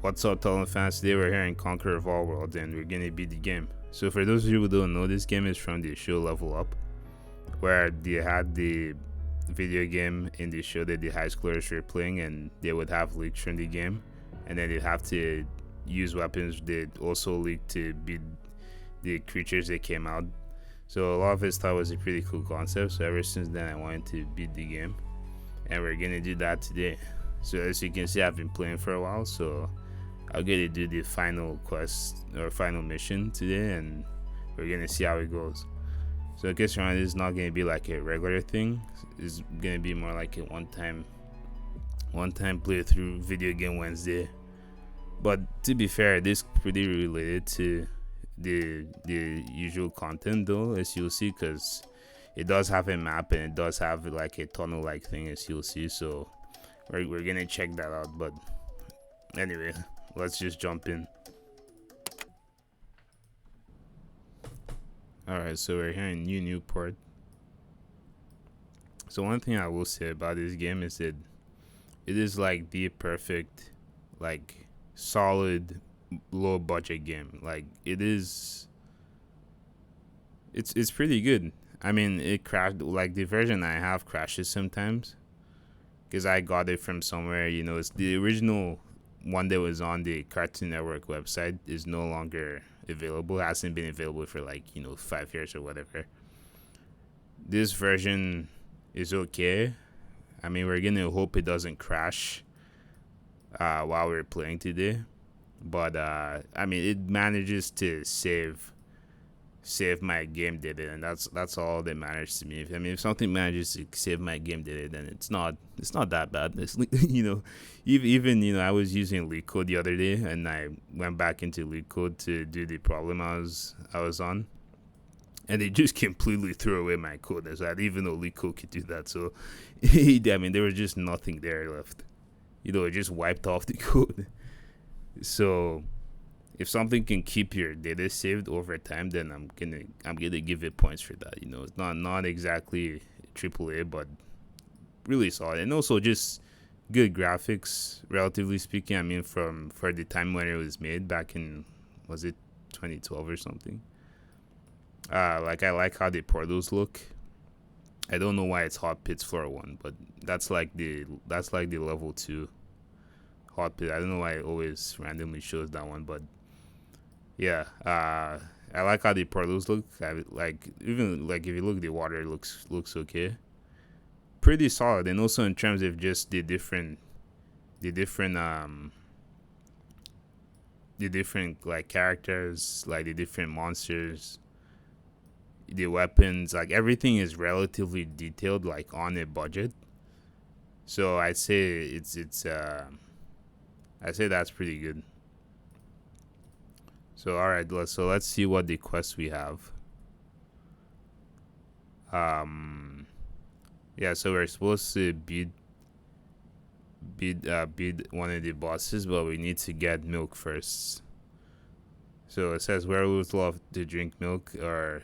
What's up, Talon fans? Today we're here in Conqueror of All Worlds and we're gonna beat the game. So for those of you who don't know, this game is from the show Level Up, where they had the video game in the show that the high schoolers were playing, and they would have leaks from the game, and then they'd have to use weapons that also leaked to beat the creatures that came out. So a lot of us thought it was a pretty cool concept. So ever since then, I wanted to beat the game, and we're gonna do that today. So as you can see, I've been playing for a while, so I'll get to do the final quest or final mission today, and we're gonna see how it goes. So I guess around this is not gonna be like a regular thing. It's gonna be more like a one-time playthrough video game Wednesday. But to be fair, this pretty related to the usual content though, as you'll see, because it does have a map and it does have like a tunnel like thing, as you'll see. So we're gonna check that out. But anyway, let's just jump in. Alright, so we're here in Newport. So one thing I will say about this game is that it is like the perfect, like solid low budget game. Like it's pretty good. I mean, it crashed, like the version I have crashes sometimes because I got it from somewhere. It's the original one that was on the Cartoon Network website is no longer available. It hasn't been available for 5 years or whatever. This version is okay. I mean, we're gonna hope it doesn't crash while we're playing today. But I mean, it manages to save my game data, and that's all that matters to me. If something manages to save my game data, then it's not that bad. It's, even I was using LeetCode the other day, and I went back into LeetCode to do the problem I was on, and it just completely threw away my code. So I didn't even know LeetCode could do that. So I mean, there was just nothing there left. It just wiped off the code. So if something can keep your data saved over time, then I'm gonna give it points for that. It's not exactly AAA, but really solid, and also just good graphics, relatively speaking. I mean, for the time when it was made back in, was it 2012 or something? I like how the portals look. I don't know why it's Hot Pits Floor 1, but that's like the level 2 Hot Pit. I don't know why it always randomly shows that one, but yeah, I like how the portals look. Even if you look at the water, it looks okay, pretty solid. And also in terms of just the different like characters, like the different monsters, the weapons, like everything is relatively detailed, like on a budget. So I'd say I'd say that's pretty good. So alright, let's see what the quests we have. Yeah, so we're supposed to beat one of the bosses, but we need to get milk first. So it says werewolves love to drink milk, or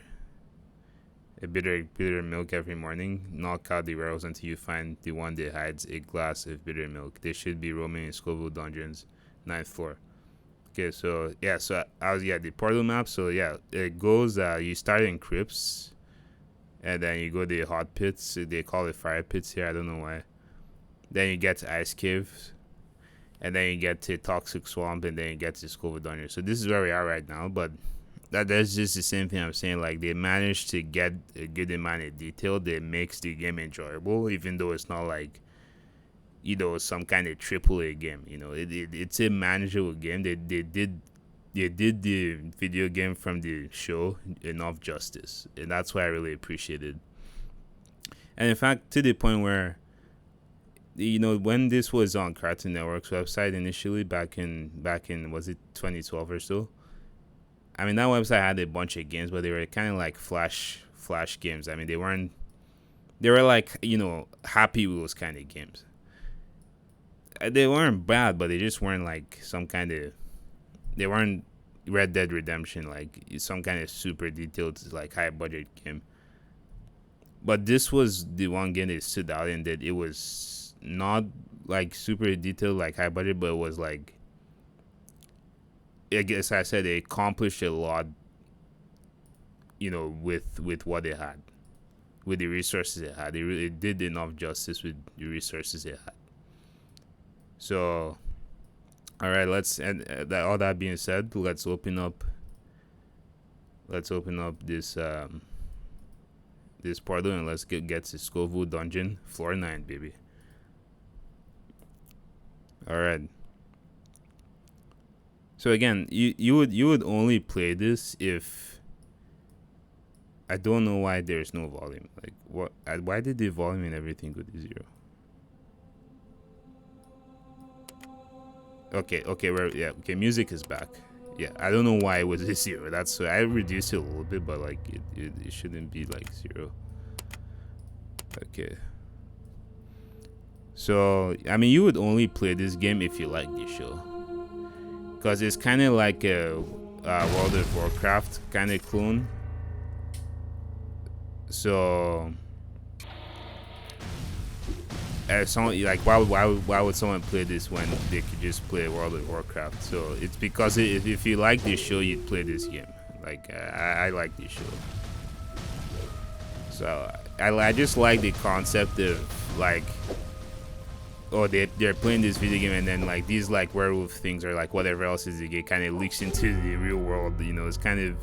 a bitter milk every morning. Knock out the werewolves until you find the one that hides a glass of bitter milk. They should be roaming in Scoville Dungeons, 9th floor. Okay, so yeah, the portal map. So yeah, it goes. You start in crypts, and then you go to the hot pits. They call it fire pits here. I don't know why. Then you get to ice caves, and then you get to toxic swamp, and then you get to Scoville Dungeon. So this is where we are right now. But that's just the same thing I'm saying. Like, they managed to get a good amount of detail that makes the game enjoyable, even though it's not like some kind of AAA game. It's a manageable game. They did the video game from the show enough justice, and that's why I really appreciate it. And in fact, to the point where when this was on Cartoon Network's website initially, back in was it 2012 or so? I mean, that website had a bunch of games, but they were kind of like flash games. I mean, they were like Happy Wheels kind of games. They weren't bad, but they just weren't like they weren't Red Dead Redemption, like some kind of super detailed, like high budget game. But this was the one game that stood out in that it was not like super detailed, like high budget, but it was like I guess I said they accomplished a lot, you know, with what they had, with the resources they had. They really did enough justice with the resources they had. So, all right, let's, and all that being said, let's open up this this portal, and let's get to Scoville Dungeon, floor 9, baby. All right. So again, you would only play this if, I don't know why there's no volume. Like, what? Why did the volume and everything go to 0? Okay, yeah, okay, music is back. Yeah, I don't know why it was a 0. That's why I reduced it a little bit, but like it shouldn't be like 0. Okay. So I mean, you would only play this game if you like the show, because it's kind of like a World of Warcraft kind of clone. So, like, why would someone play this when they could just play World of Warcraft? So it's because if you like this show, you'd play this game. Like, I like this show. So I just like the concept of, like, oh, they're playing this video game, and then like these like werewolf things or like whatever else is the game kind of leaks into the real world. You know, it's kind of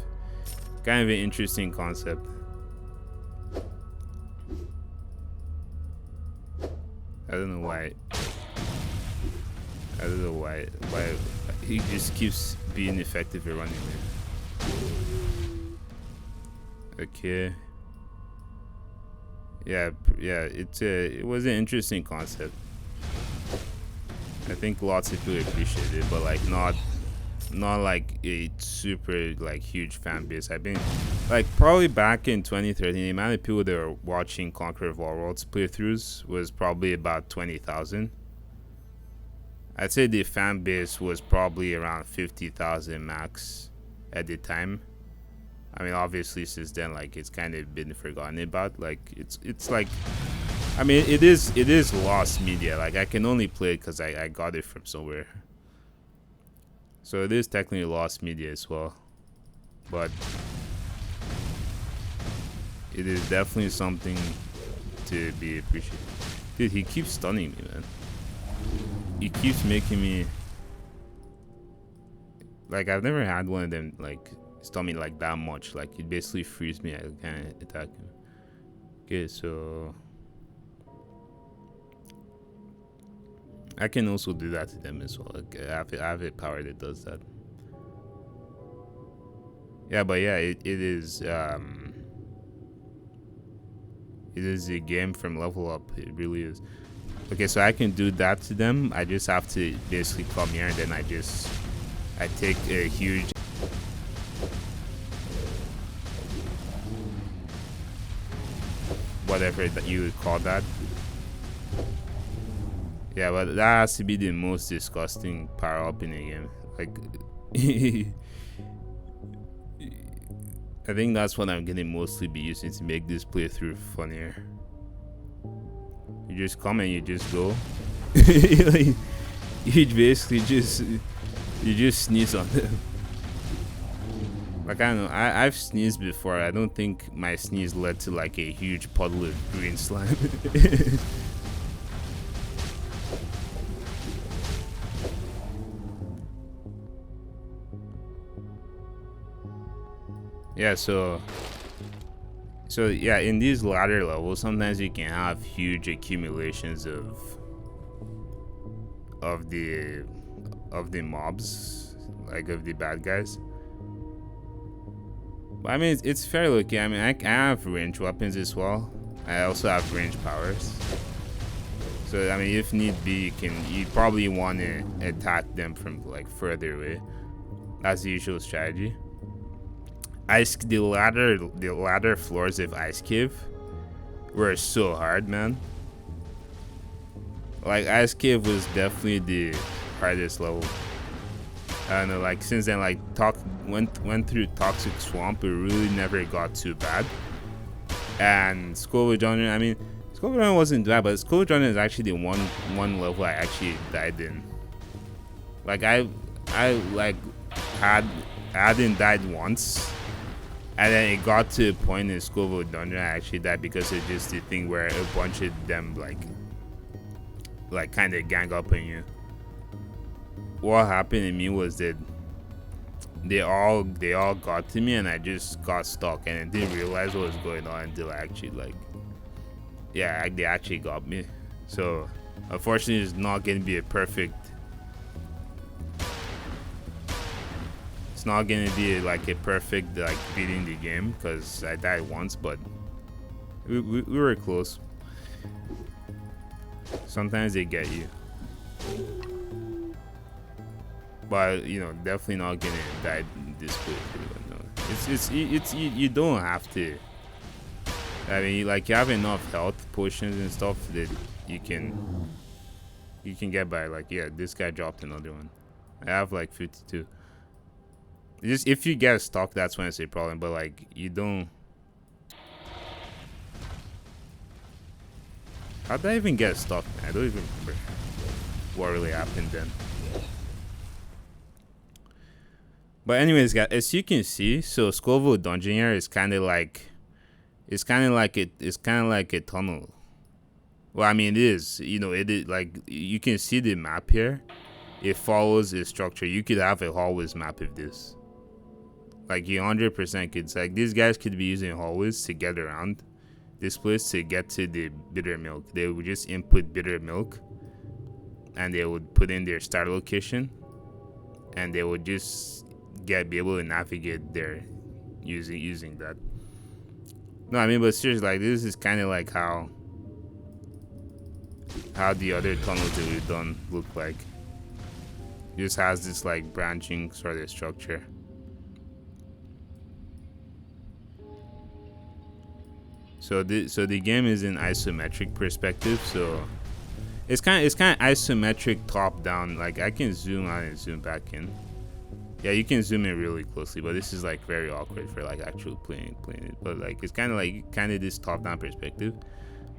an interesting concept. I don't know why he just keeps being effective at running it. Okay. Yeah, it was an interesting concept. I think lots of people appreciate it, but like not like a super like huge fan base. I've been like, probably back in 2013, the amount of people that were watching Conqueror of All Worlds playthroughs was probably about 20,000. I'd say the fan base was probably around 50,000 max at the time. I mean, obviously since then, like, it's kind of been forgotten about. Like, it's like, I mean, it is lost media. Like, I can only play it because I got it from somewhere. So it is technically lost media as well. But it is definitely something to be appreciated. Dude, he keeps stunning me, man. He keeps making me, like, I've never had one of them like stun me like that much. Like, it basically frees me. I can't attack him. Okay, so I can also do that to them as well. Like, I have a power that does that. Yeah, but yeah, it is a game from Level Up. It really is. Okay, so I can do that to them. I just have to basically come here, and then I take a huge, whatever that you would call that. Yeah, but that has to be the most disgusting power up in the game. Like, I think that's what I'm gonna mostly be using to make this playthrough funnier. You just come and you just go. Like, you basically just sneeze on them. Like, I don't know, I've sneezed before. I don't think my sneeze led to like a huge puddle of green slime. Yeah, so yeah, in these ladder levels, sometimes you can have huge accumulations of the mobs, like of the bad guys. But I mean, it's fairly okay. I mean, I have range weapons as well. I also have range powers. So I mean, if need be, you probably want to attack them from like further away. That's the usual strategy. The ladder floors of Ice Cave were so hard, man. Like, Ice Cave was definitely the hardest level. I don't know, like, since then, like, went through Toxic Swamp, it really never got too bad. And Scoville Dungeon, I mean, Scoville Dungeon wasn't bad, but Scoville Dungeon is actually the one level I actually died in. Like, I like hadn't died once, and then it got to a point in Scoville Dungeon I actually died because it's just the thing where a bunch of them like kind of gang up on you. What happened to me was that they all got to me and I just got stuck and I didn't realize what was going on until I actually they actually got me. So unfortunately it's not gonna be a perfect, it's not gonna be like a perfect beating the game because I died once, but we were close. Sometimes they get you, but you know, definitely not gonna die this quick. No. You don't have to. I mean, like, you have enough health potions and stuff that you can get by. Like, yeah, this guy dropped another one. I have like 52. Just if you get stuck, that's when it's a problem. But like, you don't. How did I even get stuck? I don't even remember what really happened then. But anyways, guys, as you can see, so Scoville Dungeon here is kind of like, it's kind of like a tunnel. Well, I mean, it is. You know, it is like, you can see the map here. It follows a structure. You could have a hallways map of this. Like, you 100% could. Like, these guys could be using hallways to get around this place to get to the bitter milk. They would just input bitter milk, and they would put in their start location, and they would just be able to navigate there using that. No, I mean, but seriously, like, this is kind of like how the other tunnels that we've done look like. It just has this like branching sort of structure. So the game is in isometric perspective, so it's kind of isometric top down. Like, I can zoom out and zoom back in. Yeah, you can zoom in really closely, but this is like very awkward for like actual playing it. But like, it's kind of this top down perspective.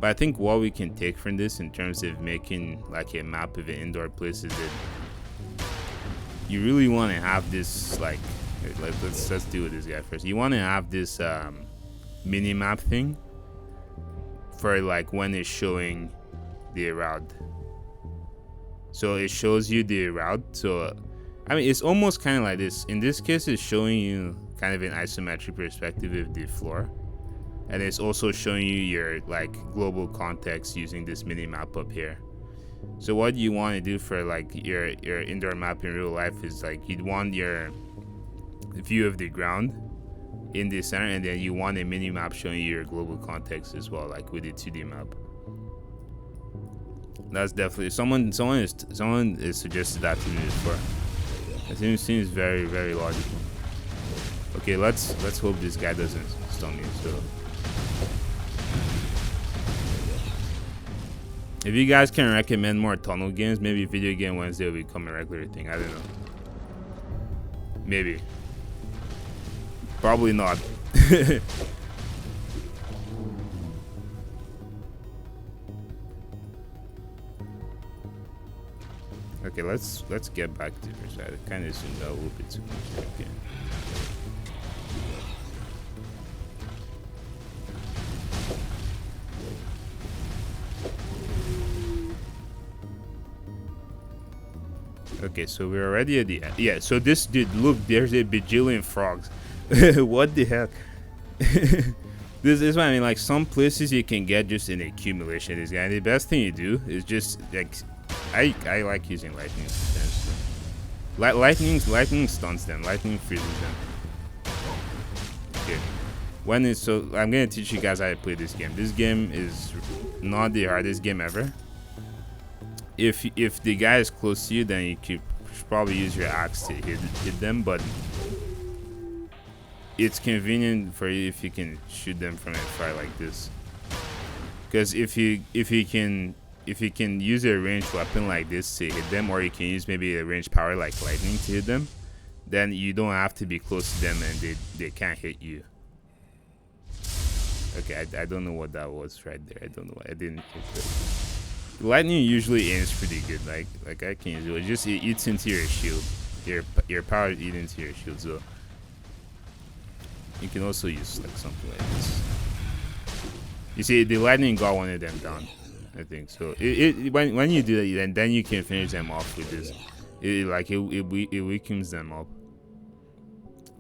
But I think what we can take from this in terms of making like a map of an indoor place is that you really want to have this like let's deal with this guy first. You want to have this mini map thing for like when it's showing the route. So it shows you the route. So I mean, it's almost kind of like this. In this case, it's showing you kind of an isometric perspective of the floor, and it's also showing you your like global context using this mini map up here. So what you want to do for like your indoor map in real life is like, you'd want your view of the ground in the center, and then you want a mini map showing you your global context as well, like with the 2D map. That's definitely someone has suggested that to me before. It seems very, very logical. Okay, let's hope this guy doesn't stun me. So if you guys can recommend more tunnel games, maybe Video Game Wednesday will become a regular thing. I don't know. Maybe. Probably not. Okay, let's get back to your side. I kind of zoomed out a little bit too much. Okay. Okay, so we're already at the end. Yeah, so this dude, look, there's a bajillion frogs. What the heck? This is what I mean. Like, some places you can get just an accumulation. This guy, the best thing you do is just like, I like using lightning sometimes. Lightning stuns them. Lightning freezes them. Okay. So I'm gonna teach you guys how to play this game. This game is not the hardest game ever. If the guy is close to you, then you should probably use your axe to hit them. But it's convenient for you if you can shoot them from afar like this. Because if you can use a ranged weapon like this to hit them, or you can use maybe a ranged power like lightning to hit them, then you don't have to be close to them and they can't hit you. Okay, I don't know what that was right there. I don't know. I didn't hit it. Lightning usually aims pretty good. Like I can use it. It eats into your shield. your power eat into your shield. So you can also use like something like this. You see, the lightning got one of them down, I think. So when you do that, then you can finish them off with this. It weakens them up.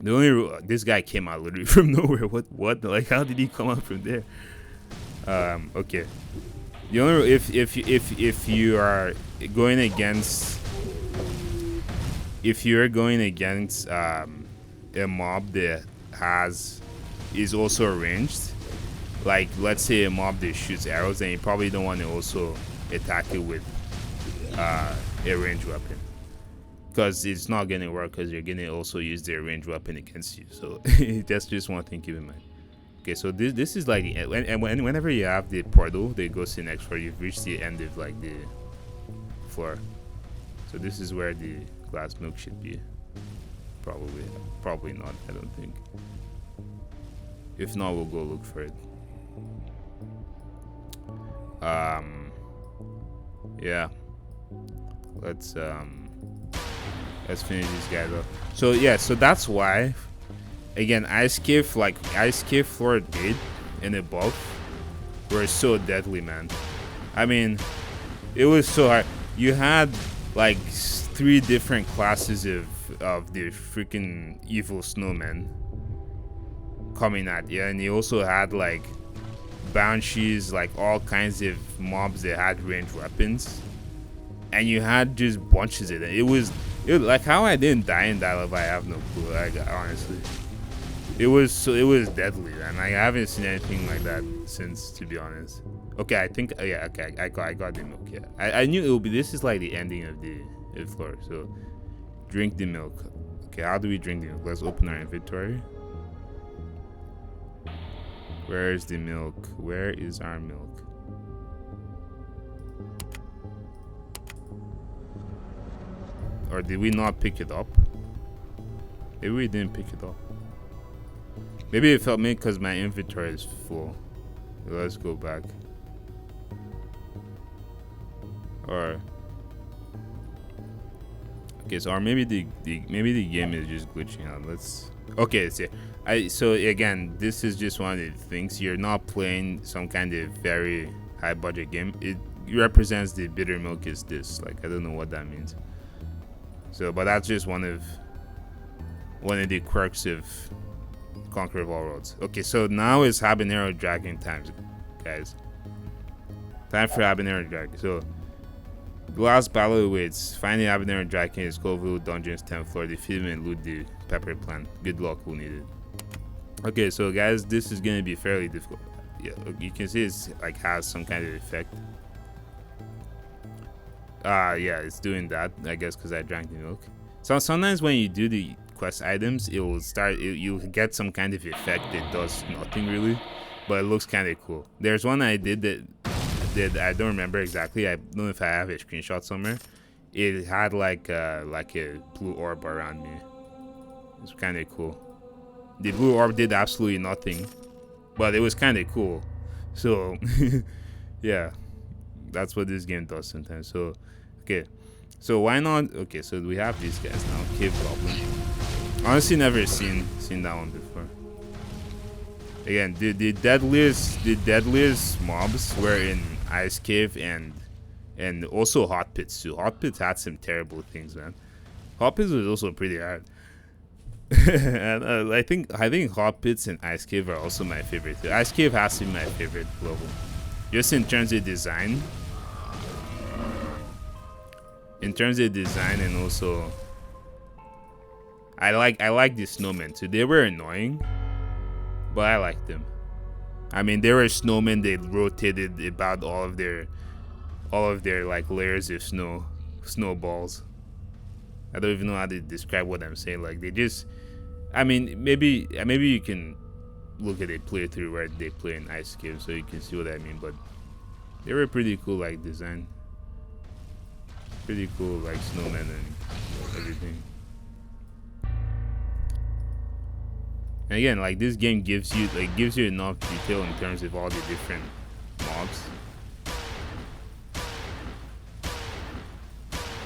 The only this guy came out literally from nowhere. What? Like, how did he come out from there? Okay. The only if you are going against a mob that is also ranged, like let's say a mob that shoots arrows, then you probably don't want to also attack it with a ranged weapon, because it's not gonna work, because you're gonna also use their ranged weapon against you. So that's just one thing to keep in mind. Okay, so this is like whenever you have the portal that goes to the next floor, you've reached the end of like the floor. So this is where the glass milk should be. Probably not, I don't think. If not, we'll go look for it. Yeah. Let's finish this guy though. So yeah, so that's why, again, Ice Cave floor 8 and above were so deadly, man. I mean, it was so hard. You had like 3 different classes of the freaking evil snowmen coming at you, and you also had like banshees, like all kinds of mobs that had ranged weapons, and you had just bunches of them. It was like, how I didn't die in that level, I have no clue. Like, honestly, it was deadly, and I haven't seen anything like that since, to be honest. Okay, I think yeah, okay, I got the milk. Yeah, I knew it would be. This is like the ending of the floor. So drink the milk. Okay, how do we drink the milk? Let's open our inventory. Where is the milk? Where is our milk? Or did we not pick it up? Maybe we didn't pick it up. Maybe it felt me because my inventory is full. Let's go back. Or okay, so or maybe the game is just glitching out. Let's okay, so again, this is just one of the things. You're not playing some kind of very high budget game. It represents the bitter milk is this. Like, I don't know what that means. So, but that's just one of the quirks of Conqueror of All Worlds. Okay, so now it's Habanero Dragon times, guys. Time for Habanero Dragon. So, the last battle awaits. Find the Habanero Dragon in Scoville Dungeons 10th floor. Defeat him and loot the pepper plant. Good luck, we'll need it. Okay, so guys, this is gonna be fairly difficult. Yeah, you can see it's like has some kind of effect. Yeah, it's doing that, I guess, because I drank the milk. So sometimes when you do the quest items, it will start. You'll get some kind of effect that does nothing really, but it looks kind of cool. There's one I did that I don't remember exactly. I don't know if I have a screenshot somewhere. It had like a blue orb around me. It's kind of cool. The blue orb did absolutely nothing, but it was kind of cool. So yeah, that's what this game does sometimes. So okay, so why not? Okay, so we have these guys now. Cave Goblin. Honestly, never seen that one before. Again, the deadliest mobs were in Ice Cave and also Hot Pits too. Hot Pits had some terrible things, man. Hot Pits was also pretty hard. And I think Hot Pits and Ice Cave are also my favorite too. Ice Cave has to be my favorite level, just in terms of design. And also I like the snowmen too. They were annoying, but I liked them. I mean, they were snowmen. They rotated about all of their like layers of snowballs. I don't even know how to describe what I'm saying. Like, they just, I mean, maybe you can look at a playthrough where they play in Ice Cave, so you can see what I mean. But they were pretty cool, like design. Pretty cool, like snowmen and everything. And again, like, this game gives you enough detail in terms of all the different mobs.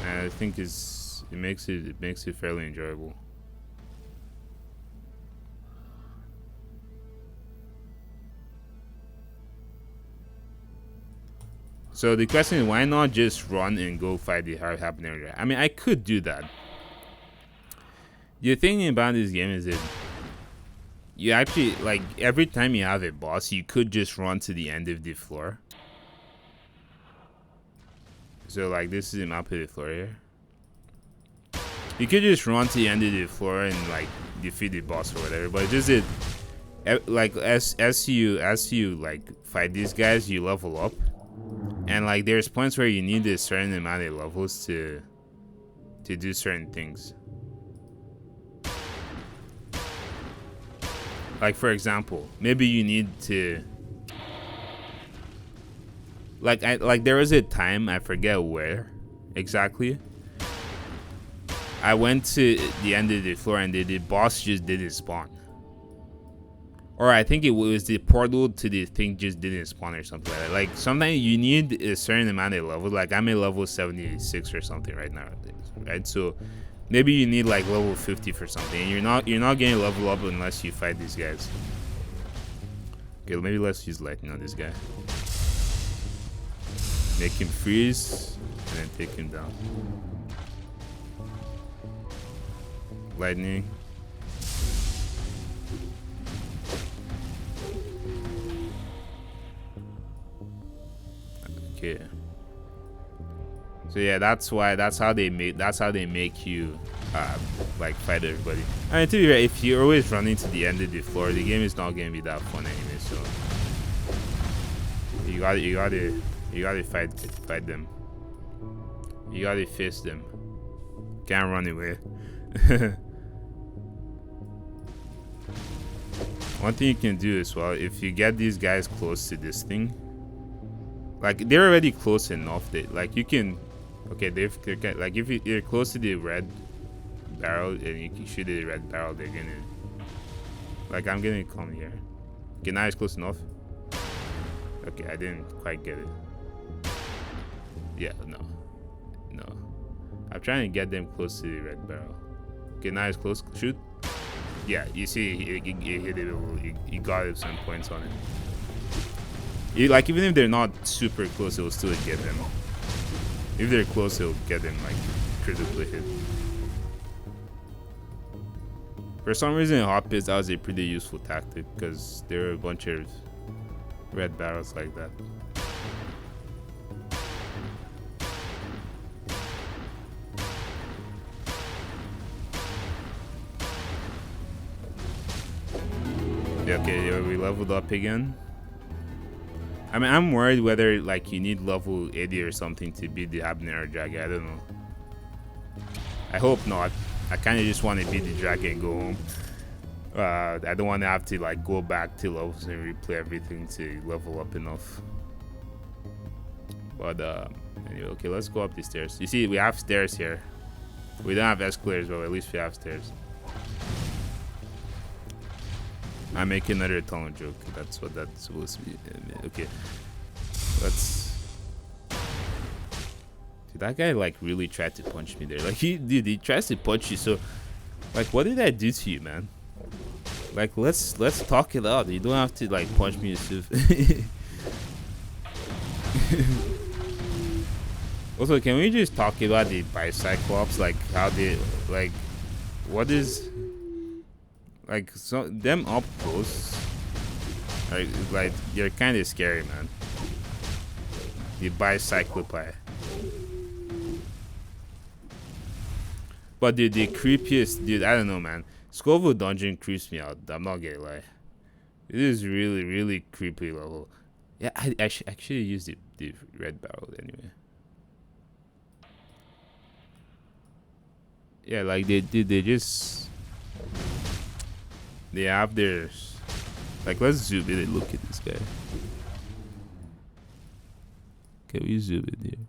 And I think it's It makes it fairly enjoyable. So the question is, why not just run and go fight the hard happening? I mean, I could do that. The thing about this game is that you actually, like, every time you have a boss, you could just run to the end of the floor. So, like, this is the map of the floor here. You could just run to the end of the floor and, like, defeat the boss or whatever. But just it, like, as you like fight these guys, you level up. And, like, there's points where you need a certain amount of levels to do certain things. Like, for example, maybe you need to, like, there was a time, I forget where exactly, I went to the end of the floor and the boss just didn't spawn. Or I think it was the portal to the thing just didn't spawn or something like that. Like, sometimes you need a certain amount of levels. Like, I'm at level 76 or something right now, right? So maybe you need like level 50 for something, and you're not getting level up unless you fight these guys. Okay, maybe let's use lightning on this guy. Make him freeze and then take him down. Lightning. Okay. So yeah, that's how they make you like fight everybody. I mean, to be fair, if you're always running to the end of the floor, the game is not gonna be that fun anyway. So you gotta fight them. You gotta face them. Can't run away. One thing you can do as well, if you get these guys close to this thing, like they're already close enough that like you can, okay, they're like if you're close to the red barrel and you can shoot the red barrel, they're gonna, like, I'm gonna come here. Okay, now it's close enough. Okay, I didn't quite get it. Yeah, no. I'm trying to get them close to the red barrel. Okay, now it's close. Shoot. Yeah, you see, he hit it. He got it some points on it. Like, even if they're not super close, it will still get them. If they're close, it'll get them like critically hit. For some reason, in hot pits, that was a pretty useful tactic because there were a bunch of red barrels like that. Okay, we leveled up again. I mean, I'm worried whether like you need level 80 or something to beat the Habanero Dragon. I don't know. I hope not. I kind of just want to beat the dragon and go home. I don't want to have to like go back to levels and replay everything to level up enough. But anyway, okay, let's go up the stairs. You see, we have stairs here. We don't have escalators, but at least we have stairs. I make another tunnel joke. That's what that's supposed to be. Okay, let's. Dude, that guy like really tried to punch me there. Like he tries to punch you. So, like, what did I do to you, man? Like, let's talk it out. You don't have to like punch me yourself. Also, can we just talk about the Bicyclops? Like, how they like, what is. Like, so them up close, like you're kind of scary, man. The Bicyclopi. But dude, the creepiest, dude, I don't know, man. Scoville Dungeon creeps me out. I'm not gonna lie. It is really, really creepy level. Yeah, I should use the red barrel anyway. Yeah, like they just. They have their, like, let's zoom in and look at this guy. Can we zoom in here?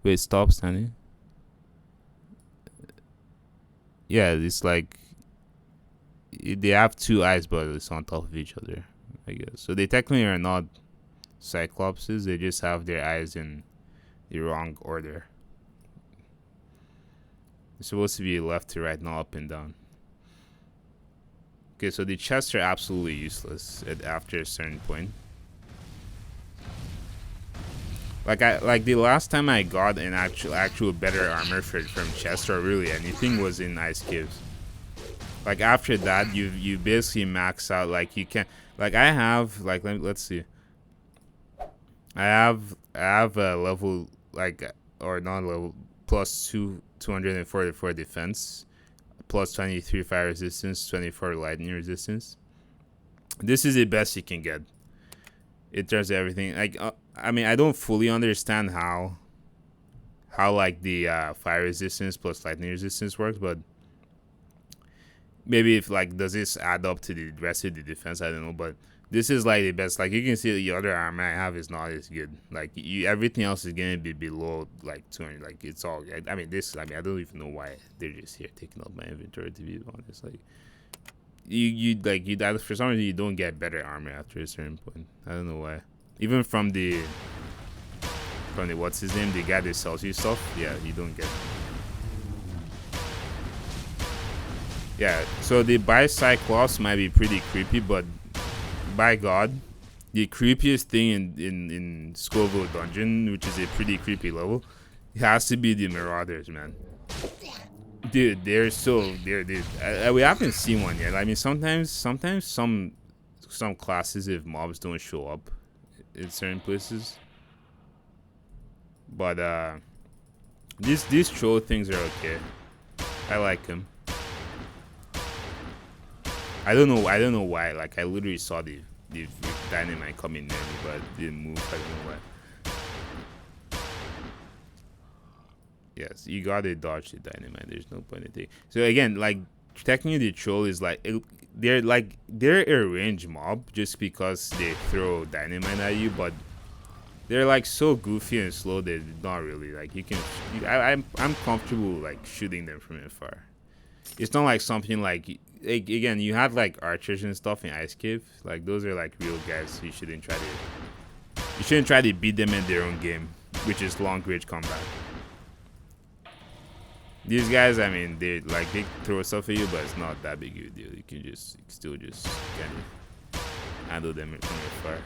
Wait, stop standing. Yeah, it's like they have two eyes, but it's on top of each other, I guess. So they technically are not Cyclopses. They just have their eyes in the wrong order. It's supposed to be left to right, not up and down. Okay, so the chests are absolutely useless after a certain point. Like the last time I got an actual better armor from chests or really anything was in ice caves. Like after that, you basically max out. Like you can, like I have like let's see. I have a level like or non level plus 244 defense, plus 23 fire resistance, 24 lightning resistance. This is the best you can get. It does everything. Like I mean, I don't fully understand how like the fire resistance plus lightning resistance works, but maybe if like does this add up to the rest of the defense? I don't know, but this is like the best. Like you can see the other armor I have is not as good. Like everything else is gonna be below like 200. Like it's all. I mean this. I mean I don't even know why they're just here taking up my inventory. To be honest, like you for some reason you don't get better armor after a certain point. I don't know why. Even from the what's his name, the guy that sells you stuff. Yeah, you don't get. Yeah, so the Bicyclops might be pretty creepy, but by God, the creepiest thing in Scoville Dungeon, which is a pretty creepy level, it has to be the Marauders, man. Dude, they're we haven't seen one yet. I mean, sometimes some classes if mobs don't show up in certain places, but these troll things are okay. I like them. I don't know why. Like I literally saw the dynamite coming near me, but it didn't move. I don't know why. Yes, you gotta dodge the dynamite. There's no point in taking. So again, like technically the troll is like they're a range mob just because they throw dynamite at you, but they're like so goofy and slow that not really like you can. I'm comfortable like shooting them from afar. It's not like something like again you have like archers and stuff in Ice Cave. Like those are like real guys. You shouldn't try to beat them in their own game, which is long range combat. These guys, I mean, they throw stuff at you, but it's not that big of a deal. You can still just kind of handle them from afar.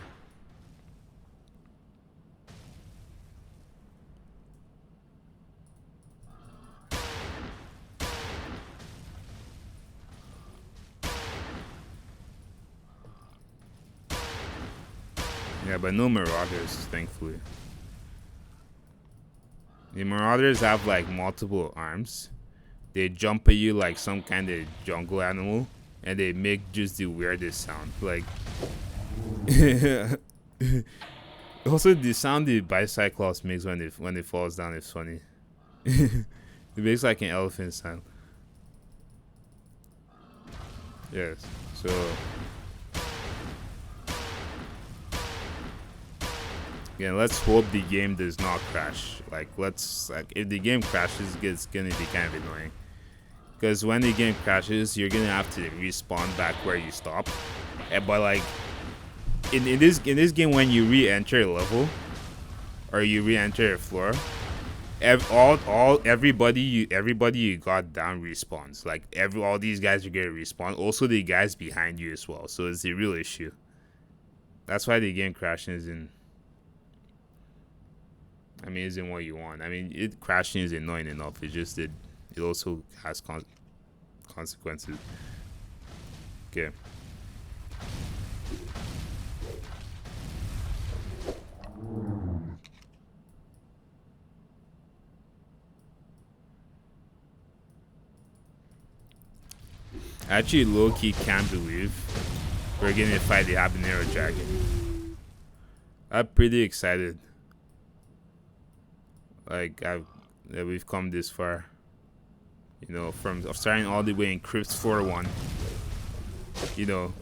Yeah, but no Marauders, thankfully. The Marauders have like multiple arms. They jump at you like some kind of jungle animal, and they make just the weirdest sound. Like, also the sound the Bicyclops makes when it falls down is funny. It makes like an elephant sound. Yes, so. Yeah, let's hope the game does not crash. Like, if the game crashes, it's gonna be kind of annoying. Because when the game crashes, you're gonna have to respawn back where you stopped. But like, in this game, when you re-enter a level, or you re-enter a floor, everybody you got down respawns. Like all these guys are gonna respawn. Also, the guys behind you as well. So it's a real issue. That's why the game crashing isn't what you want. I mean, it crashing is annoying enough. It's just that it also has consequences. Okay. I actually low-key can't believe we're gonna fight the Habanero Dragon. I'm pretty excited. Like that we've come this far. You know, from starting all the way in Crypt 4-1. You know,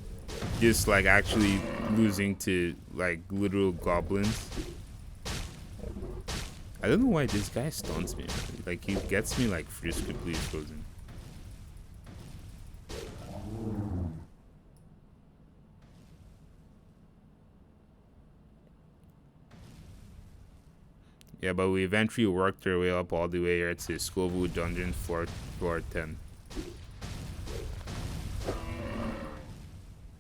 just like actually losing to like literal goblins. I don't know why this guy stuns me, man. Like he gets me like completely frozen. Yeah, but we eventually worked our way up all the way here to Scoville Dungeon floor 10.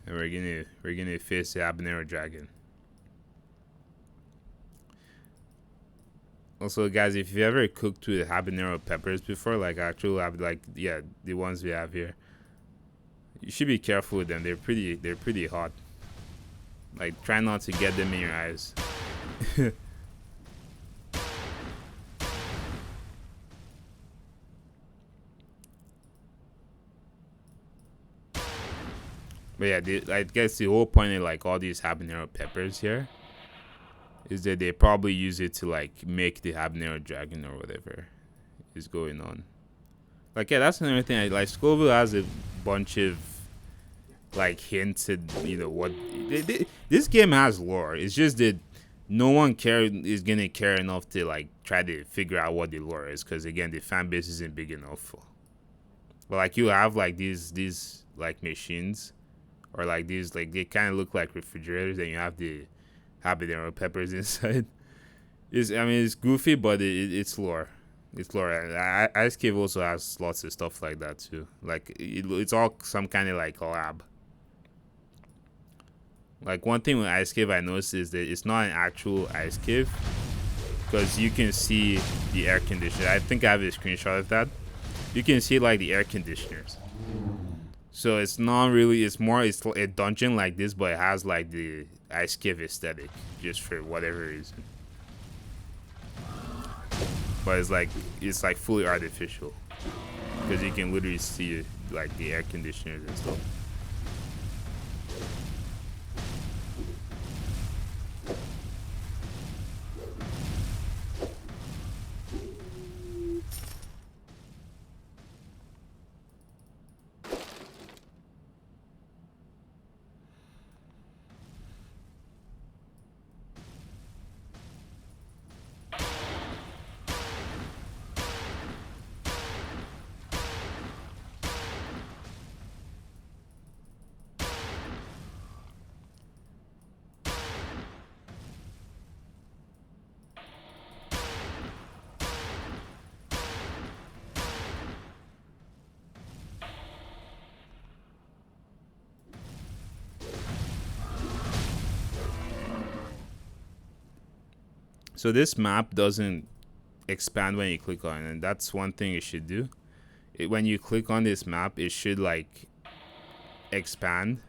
And we're gonna face the Habanero Dragon. Also, guys, if you ever cooked with habanero peppers before, like actual the ones we have here, you should be careful with them. They're pretty hot. Like, try not to get them in your eyes. But yeah, I guess the whole point of like all these habanero peppers here is that they probably use it to like make the habanero dragon or whatever is going on. Like, yeah, that's another thing. Like, Scoville has a bunch of like hints at, you know, what this game has lore. It's just that no one is gonna care enough to like try to figure out what the lore is, because again, the fan base isn't big enough. But like, you have like these like machines, or like these, like, they kind of look like refrigerators, and you have the habanero peppers inside. It's goofy, but it's lore. It's lore. Ice Cave also has lots of stuff like that too. Like, it's all some kind of like lab. Like, one thing with Ice Cave I noticed is that it's not an actual ice cave, because you can see the air conditioner. I think I have a screenshot of that. You can see like the air conditioners. So it's not really, it's a dungeon like this, but it has like the Ice Cave aesthetic, just for whatever reason. But it's like fully artificial, because you can literally see like the air conditioners and stuff. So this map doesn't expand when you click on it, and that's one thing it should do. When you click on this map, it should like expand,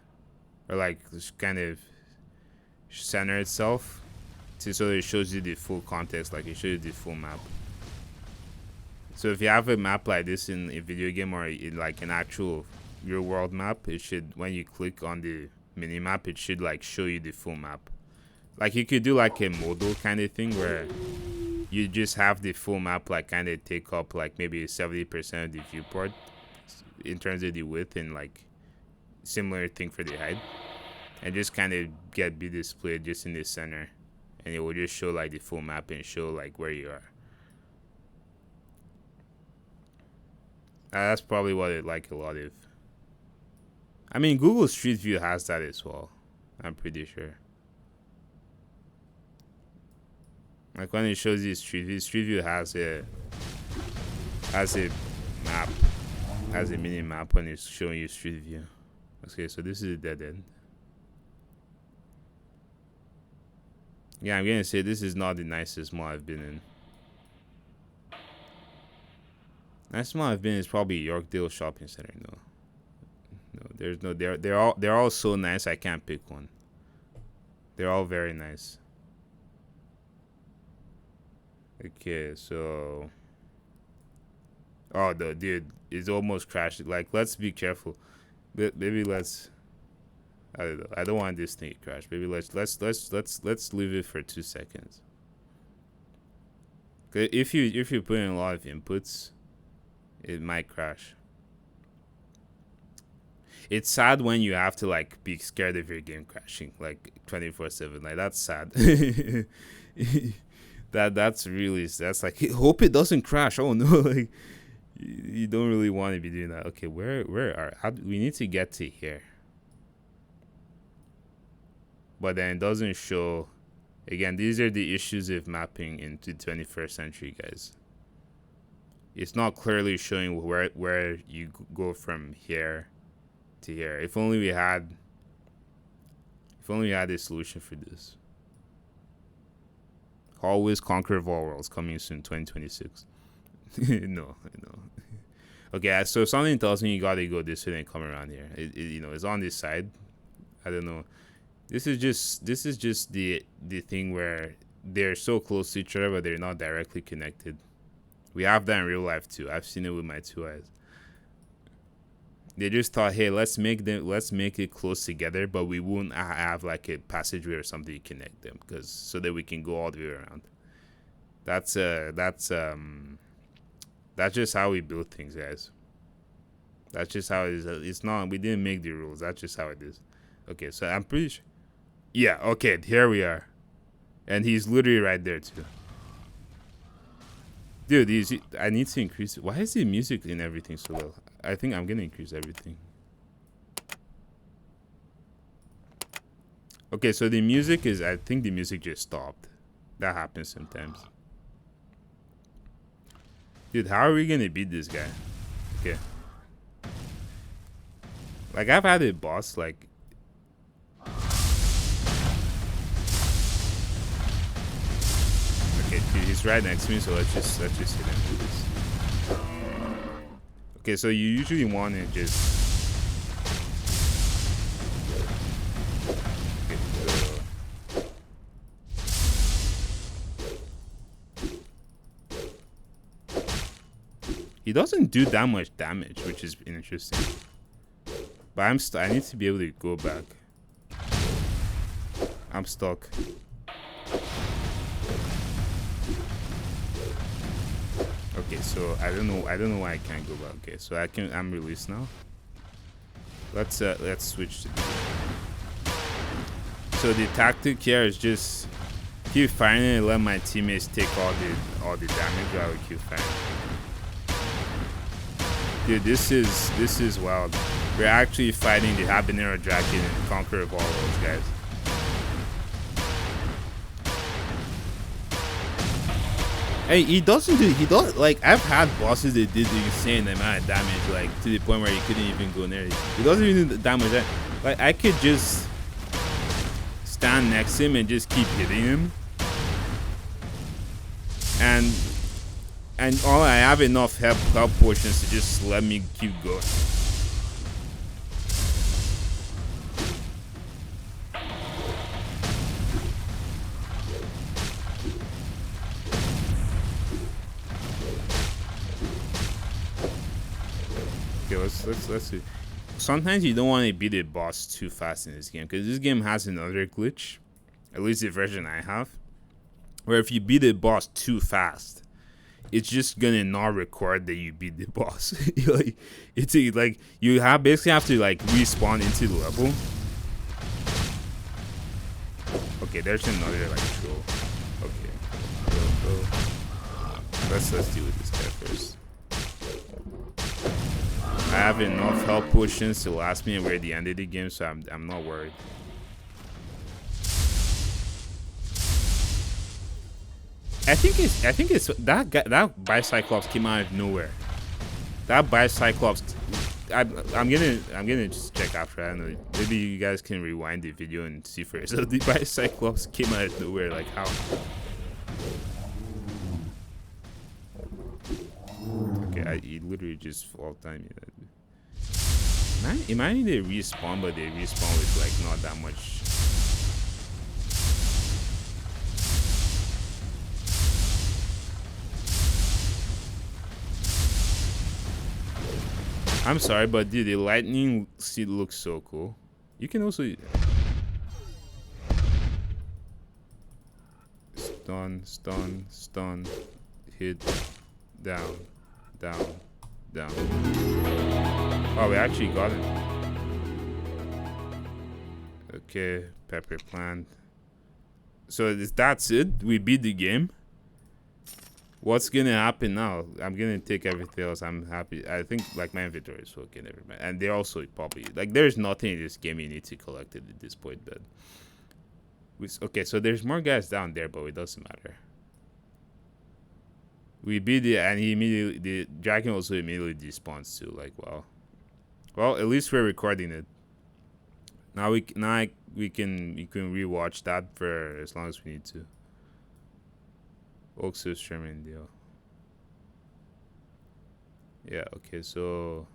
or like kind of center itself, so it shows you the full context, like it shows you the full map. So if you have a map like this in a video game, or in like an actual real world map, it should, when you click on the mini map, it should like show you the full map. Like, you could do like a modal kind of thing where you just have the full map like kind of take up like maybe 70% of the viewport in terms of the width, and like similar thing for the height, and just kind of be displayed just in the center, and it will just show like the full map and show like where you are. That's probably what it like a lot of. I mean, Google Street View has that as well, I'm pretty sure. Like, when it shows you Street View has a map, has a mini map when it's showing you Street View. Okay, so this is a dead end. Yeah, I'm gonna say this is not the nicest mall I've been in. Nicest mall I've been in is probably Yorkdale Shopping Center. No, there's no. They're all so nice. I can't pick one. They're all very nice. Okay, so, oh, dude, it's almost crashed. Like, let's be careful. Maybe let's. I don't know. I don't want this thing to crash. Maybe let's leave it for 2 seconds. If you put in a lot of inputs, it might crash. It's sad when you have to like be scared of your game crashing like 24/7. Like, that's sad. That's like, hope it doesn't crash. Oh no, like, you don't really want to be doing that. Okay, we need to get to here, but then it doesn't show Again, these are the issues of mapping into 21st century, guys. It's not clearly showing where you go from here to here. If only we had a solution for this. Always Conqueror of All Worlds coming soon, 2026. No. Okay, so something tells me you gotta go this way and come around here. It's on this side. I don't know. This is just the thing where they're so close to each other, but they're not directly connected. We have that in real life too. I've seen it with my 2 eyes. They just thought, hey, let's make it close together, but we won't have like a passageway or something to connect them, because so that we can go all the way around. That's just how we build things, guys. That's just how it is. It's not. We didn't make the rules. That's just how it is. Okay, so I'm pretty sure. Yeah. Okay. Here we are, and he's literally right there too. Dude, I need to increase it. Why is the music and everything so low? I think I'm gonna increase everything. Okay, so the music is. I think the music just stopped. That happens sometimes. Dude, how are we gonna beat this guy? Okay. Like, I've had a boss like. Okay, dude, he's right next to me, so let's just hit him with this. Okay, so you usually want to just. Okay, he doesn't do that much damage, which is interesting. But I need to be able to go back. I'm stuck. Okay, so I don't know why I can't go back. Okay, so I'm released now. Let's switch to this. So the tactic here is just keep firing and let my teammates take all the damage while we keep firing. Dude, this is wild. We're actually fighting the Habanero Dragon and Conqueror of All Worlds, guys. Hey, he does like, I've had bosses that did the insane amount of damage, like to the point where he couldn't even go near it. He doesn't even do the damage. Like, I could just stand next to him and just keep hitting him, and all I have enough health potions to just let me keep going. Okay, let's see. Sometimes you don't want to beat a boss too fast in this game, because this game has another glitch, at least the version I have, where if you beat a boss too fast, it's just gonna not record that you beat the boss. Like, like you basically have to like respawn into the level. Okay, there's another like troll. Okay, let's deal with this guy first. I have enough health potions to last me and we're at the end of the game, so I'm not worried. I think it's that guy, that Bicyclops came out of nowhere. That Bicyclops, I'm gonna just check after. I don't know. Maybe you guys can rewind the video and see for yourself. The Bicyclops came out of nowhere. Like, how? Okay, he literally just all time me. Imagine they respawn, but they respawn with like not that much. I'm sorry, but dude, the lightning seed looks so cool. You can also stun, hit, down. Oh, we actually got it. Okay, pepper plant. So that's it. We beat the game. What's gonna happen now? I'm gonna take everything else. I'm happy. I think like my inventory is okay, never mind. And they're also probably like there's nothing in this game you need to collect it at this point, but Okay, so there's more guys down there, but it doesn't matter. We beat it, and he immediately, the dragon also immediately despawns too. Like, wow. Well, at least we're recording it. Now we can rewatch that for as long as we need to. Oaks is streaming deal. Yeah. Okay. So.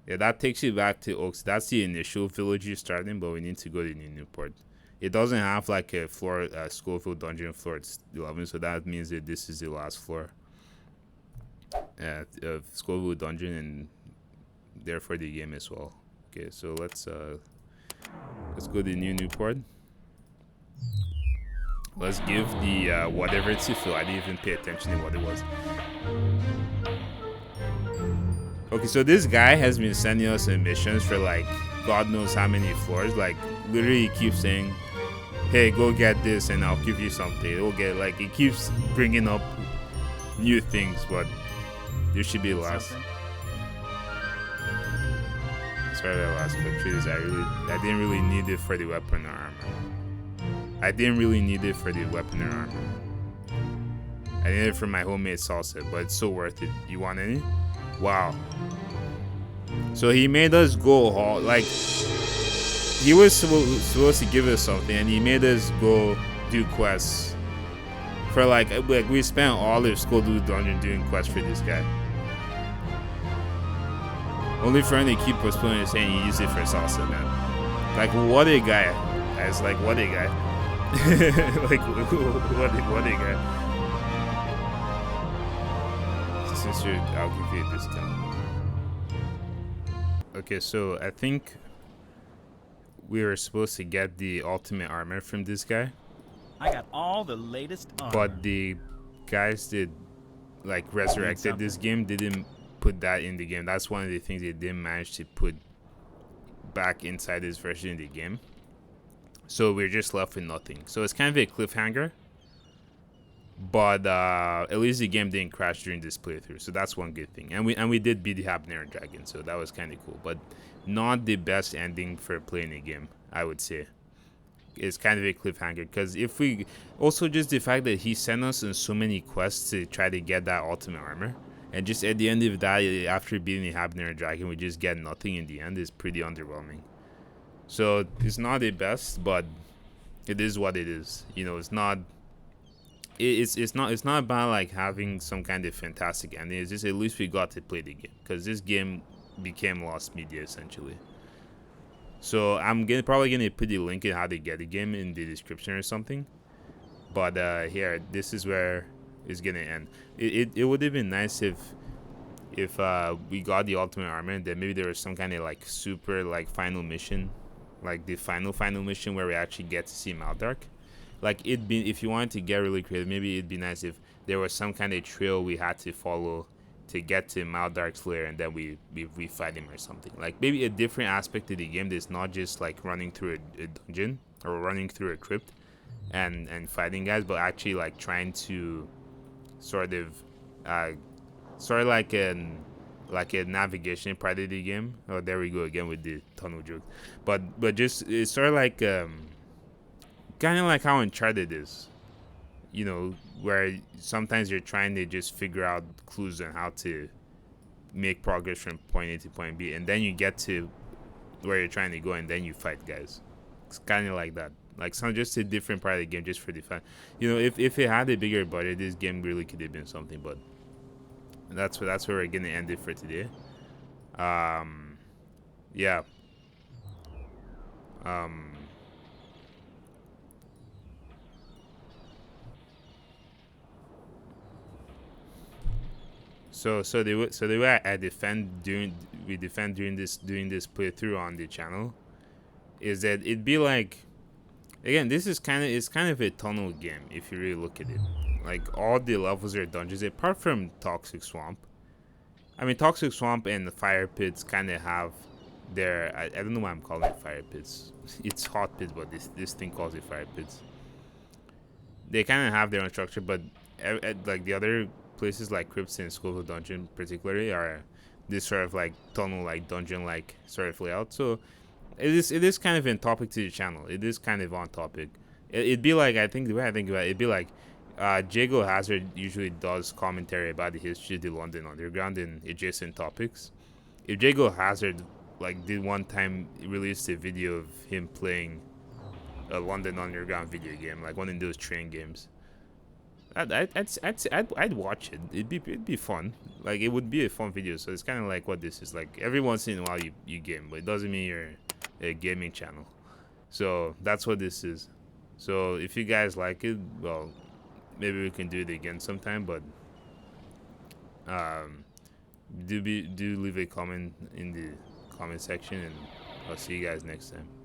Yeah, that takes you back to Oaks. That's the initial village you're starting, but we need to go to New Newport. It doesn't have like a floor, Schofield dungeon floor. It's 11, so that means that this is the last floor of Schofield dungeon, and therefore the game as well. Okay, so let's go to New Newport. Let's give the whatever to Phil. I didn't even pay attention to what it was. Okay, so this guy has been sending us missions for like God knows how many floors. Like literally, he keeps saying, "Hey, go get this, and I'll give you something." It'll get like it keeps bringing up new things, but there should be last. Sorry, that last pictures. I didn't really need it for the weapon or armor. I didn't really need it for the weapon or armor. I need it for my homemade salsa, but it's so worth it. You want any? Wow. So he made us go hard. Like he was supposed to give us something, and he made us go do quests for like we spent all of school do dungeon doing quests for this guy. Only for him to keep postponing and saying he used it for salsa, man. Like what a guy. Guys, like what a guy. Like what a guy. Since I'll give you a discount. Okay, so I think we were supposed to get the ultimate armor from this guy. I got all the latest armor. But the guys that like resurrected this game didn't put that in the game. That's one of the things they didn't manage to put back inside this version of the game. So we're just left with nothing. So it's kind of a cliffhanger. But at least the game didn't crash during this playthrough, so that's one good thing. And we did beat the Habanero Dragon, so that was kind of cool. But not the best ending for playing a game, I would say. It's kind of a cliffhanger, because if we also just the fact that he sent us on so many quests to try to get that ultimate armor, and just at the end of that, after beating the Habanero Dragon, we just get nothing in the end, is pretty underwhelming. So it's not the best, but it is what it is. You know, it's not. It's not about like having some kind of fantastic ending. It's just at least we got to play the game, because this game became lost media essentially. So I'm probably gonna put the link in how to get the game in the description or something. But here, this is where it's gonna end. It would have been nice if we got the ultimate armor, and then maybe there was some kind of like super like final mission, like the final mission where we actually get to see Maldark. Like if you wanted to get really creative, maybe it'd be nice if there was some kind of trail we had to follow to get to Maldark's lair, and then we fight him or something. Like maybe a different aspect of the game that's not just like running through a dungeon or running through a crypt and fighting guys, but actually like trying to sort of like a navigation part of the game. Oh, there we go again with the tunnel joke. But just it's sort of like kind of like how Uncharted is, you know, where sometimes you're trying to just figure out clues on how to make progress from point A to point B, and then you get to where you're trying to go, and then you fight guys. It's kind of like that, like some just a different part of the game just for the fun. You know, if it had a bigger budget, this game really could have been something. But that's where we're gonna end it for today. Yeah. So the way I defend during this playthrough on the channel is that it'd be like, again, this is kind of a tunnel game if you really look at it. Like all the levels are dungeons apart from Toxic Swamp. I mean, Toxic Swamp and the Fire Pits kind of have their I don't know why I'm calling it Fire Pits. It's Hot Pits, but this thing calls it Fire Pits. They kind of have their own structure, but like the other places like Crypts and School of Dungeon particularly are this sort of like tunnel like dungeon like sort of layout. So it is kind of in topic to the channel. It is kind of on topic. It'd be like, I think the way I think about it, it'd be like Jago Hazard usually does commentary about the history of the London Underground and adjacent topics. If Jago Hazard like did one time release a video of him playing a London Underground video game, like one of those train games, I'd watch it. It'd be fun. Like it would be a fun video. So it's kind of like what this is like. Every once in a while you game, but it doesn't mean you're a gaming channel. So that's what this is. So if you guys like it, well, maybe we can do it again sometime. But um, do leave a comment in the comment section, and I'll see you guys next time.